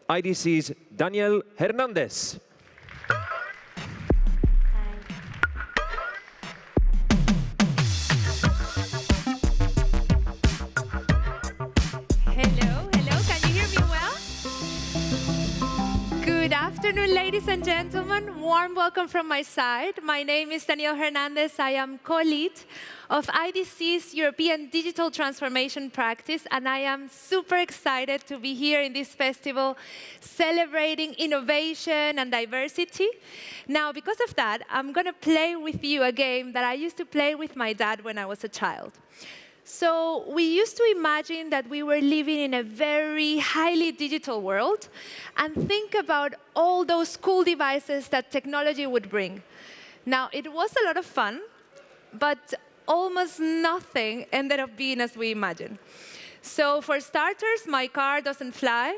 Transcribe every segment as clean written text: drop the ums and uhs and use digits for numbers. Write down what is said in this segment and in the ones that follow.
IDC's Danielle Hernandez. Good afternoon, ladies and gentlemen. Warm welcome from my side. My name is Danielle Hernandez. I am co-lead of IDC's European Digital Transformation Practice, and I am super excited to be here in this festival celebrating innovation and diversity. Now, because of that, I'm going to play with you a game that I used to play with my dad when I was a child. So we used to imagine that we were living in a very highly digital world and think about all those cool devices that technology would bring. Now, it was a lot of fun, but almost nothing ended up being as we imagined. So for starters, my car doesn't fly.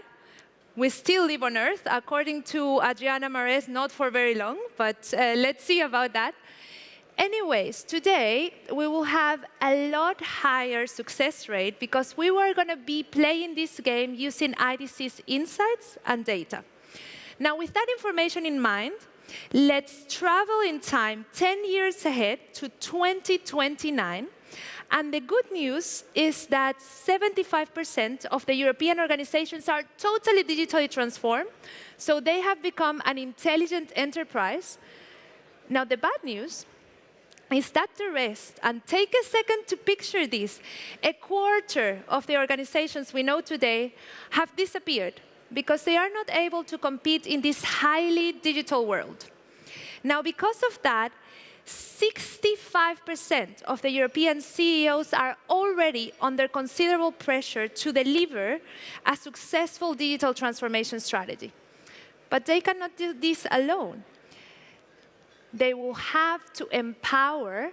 We still live on Earth, according to Adriana Mares, not for very long, but let's see about that. Anyways, today we will have a lot higher success rate because we were going to be playing this game using IDC's insights and data. Now, with that information in mind, let's travel in time 10 years ahead to 2029. And the good news is that 75% of the European organizations are totally digitally transformed, so they have become an intelligent enterprise. Now, the bad news is that the rest, and take a second to picture this, a quarter of the organizations we know today have disappeared because they are not able to compete in this highly digital world. Now, because of that, 65% of the European CEOs are already under considerable pressure to deliver a successful digital transformation strategy. But they cannot do this alone. They will have to empower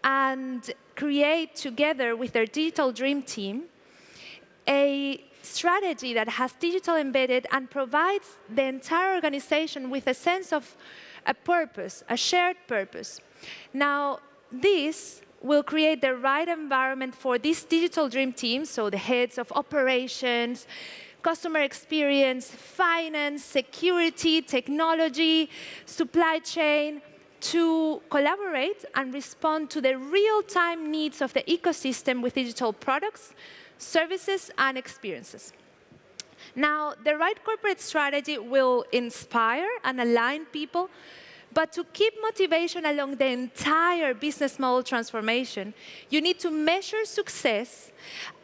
and create together with their digital dream team a strategy that has digital embedded and provides the entire organization with a sense of a purpose, a shared purpose. Now, this will create the right environment for this digital dream team, so the heads of operations, customer experience, finance, security, technology, supply chain, to collaborate and respond to the real-time needs of the ecosystem with digital products, services, and experiences. Now, the right corporate strategy will inspire and align people, but to keep motivation along the entire business model transformation, you need to measure success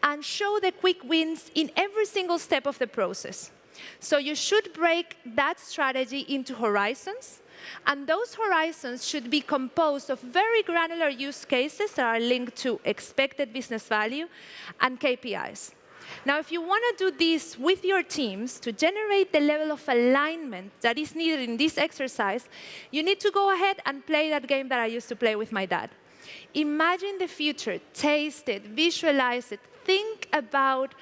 and show the quick wins in every single step of the process. So you should break that strategy into horizons, and those horizons should be composed of very granular use cases that are linked to expected business value and KPIs. Now, if you want to do this with your teams to generate the level of alignment that is needed in this exercise, you need to go ahead and play that game that I used to play with my dad. Imagine the future, taste it, visualize it, think about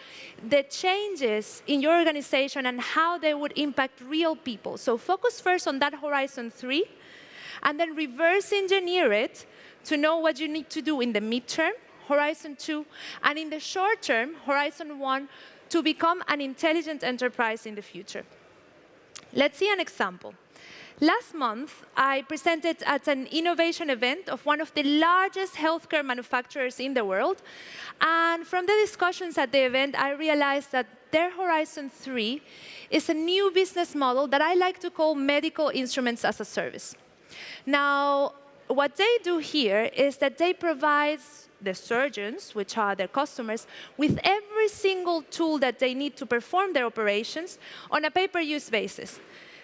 the changes in your organization and how they would impact real people. So focus first on that horizon 3, and then reverse engineer it to know what you need to do in the midterm, horizon 2, and in the short term, horizon 1, to become an intelligent enterprise in the future. Let's see an example. Last month, I presented at an innovation event of one of the largest healthcare manufacturers in the world. And from the discussions at the event, I realized that their Horizon 3 is a new business model that I like to call medical instruments as a service. Now, what they do here is that they provide the surgeons, which are their customers, with every single tool that they need to perform their operations on a pay-per-use basis.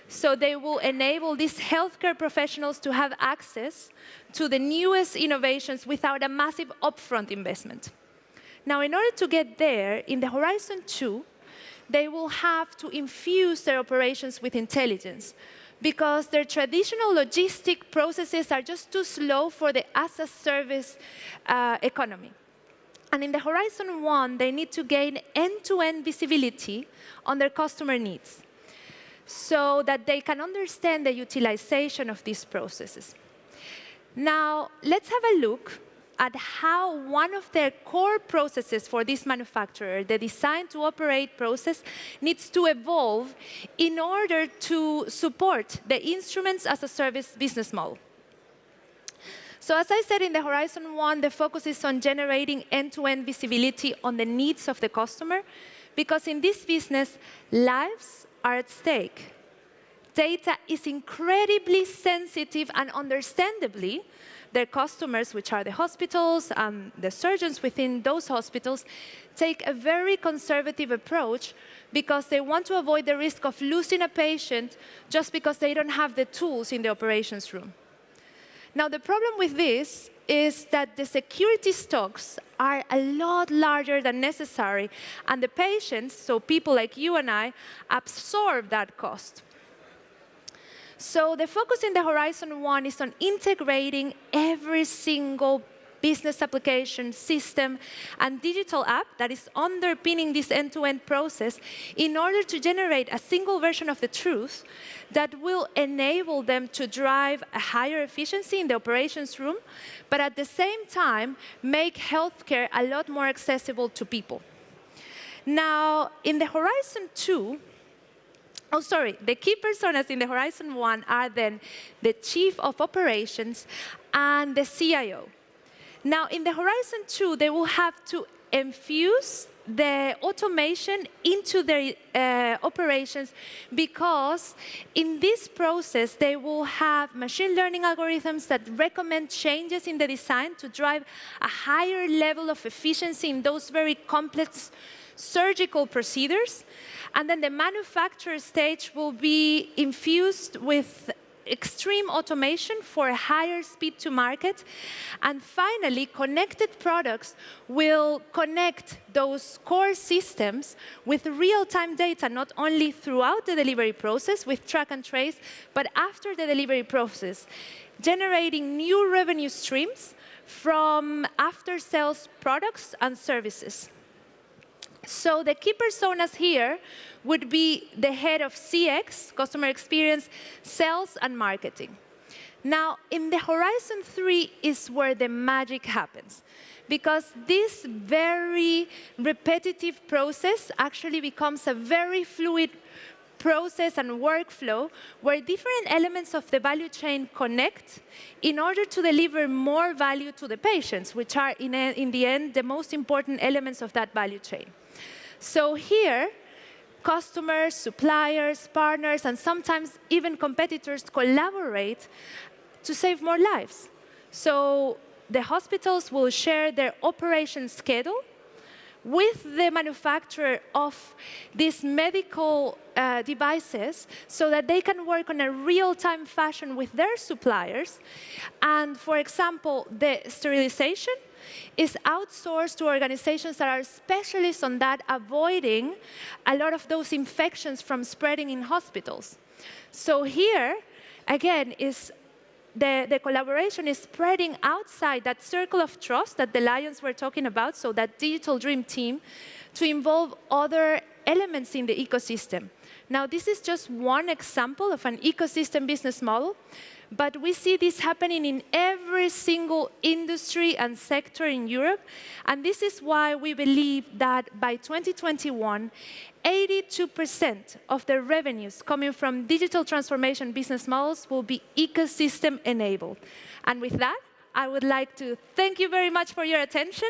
So they will enable these healthcare professionals to have access to the newest innovations without a massive upfront investment. Now, in order to get there, in the Horizon 2, they will have to infuse their operations with intelligence because their traditional logistic processes are just too slow for the as-a-service economy. And in the Horizon 1, they need to gain end-to-end visibility on their customer needs, so that they can understand the utilization of these processes. Now, let's have a look at how one of their core processes for this manufacturer, the design to operate process, needs to evolve in order to support the instruments as a service business model. So as I said in the Horizon 1, the focus is on generating end-to-end visibility on the needs of the customer, because in this business, lives are at stake. Data is incredibly sensitive, and understandably, their customers, which are the hospitals and the surgeons within those hospitals, take a very conservative approach because they want to avoid the risk of losing a patient just because they don't have the tools in the operations room. Now, the problem with this is that the security stocks are a lot larger than necessary, and the patients, so people like you and I, absorb that cost. So the focus in the Horizon 1 is on integrating every single business application, system, and digital app that is underpinning this end-to-end process in order to generate a single version of the truth that will enable them to drive a higher efficiency in the operations room, but at the same time, make healthcare a lot more accessible to people. Now, in the Horizon 2, the key personas in the Horizon 1 are then the Chief of Operations and the CIO. Now, in the Horizon 2, they will have to infuse the automation into their operations, because in this process, they will have machine learning algorithms that recommend changes in the design to drive a higher level of efficiency in those very complex surgical procedures. And then the manufacturer stage will be infused with extreme automation for a higher speed to market. And finally, connected products will connect those core systems with real-time data, not only throughout the delivery process with track and trace, but after the delivery process, generating new revenue streams from after-sales products and services. So the key personas here would be the head of CX, customer experience, sales, and marketing. Now, in the Horizon 3 is where the magic happens, because this very repetitive process actually becomes a very fluid process and workflow where different elements of the value chain connect in order to deliver more value to the patients, which are, in the end, the most important elements of that value chain. So here, customers, suppliers, partners, and sometimes even competitors collaborate to save more lives. So the hospitals will share their operation schedule with the manufacturer of these medical devices so that they can work on a real-time fashion with their suppliers. And for example, the sterilization is outsourced to organizations that are specialists on that, avoiding a lot of those infections from spreading in hospitals. So here, again, is the collaboration is spreading outside that circle of trust that the Lions were talking about, so that digital dream team, to involve other elements in the ecosystem. Now, this is just one example of an ecosystem business model, but we see this happening in every single industry and sector in Europe, and this is why we believe that by 2021, 82% of the revenues coming from digital transformation business models will be ecosystem enabled. And with that, I would like to thank you very much for your attention.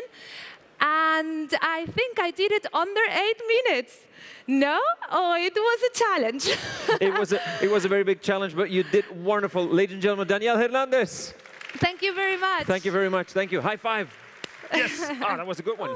And I think I did it under 8 minutes. No? Oh, it was a challenge. It was a very big challenge, but you did wonderful. Ladies and gentlemen, Danielle Hernandez. Thank you very much. Thank you very much. Thank you. High five. Yes. Ah, that was a good one.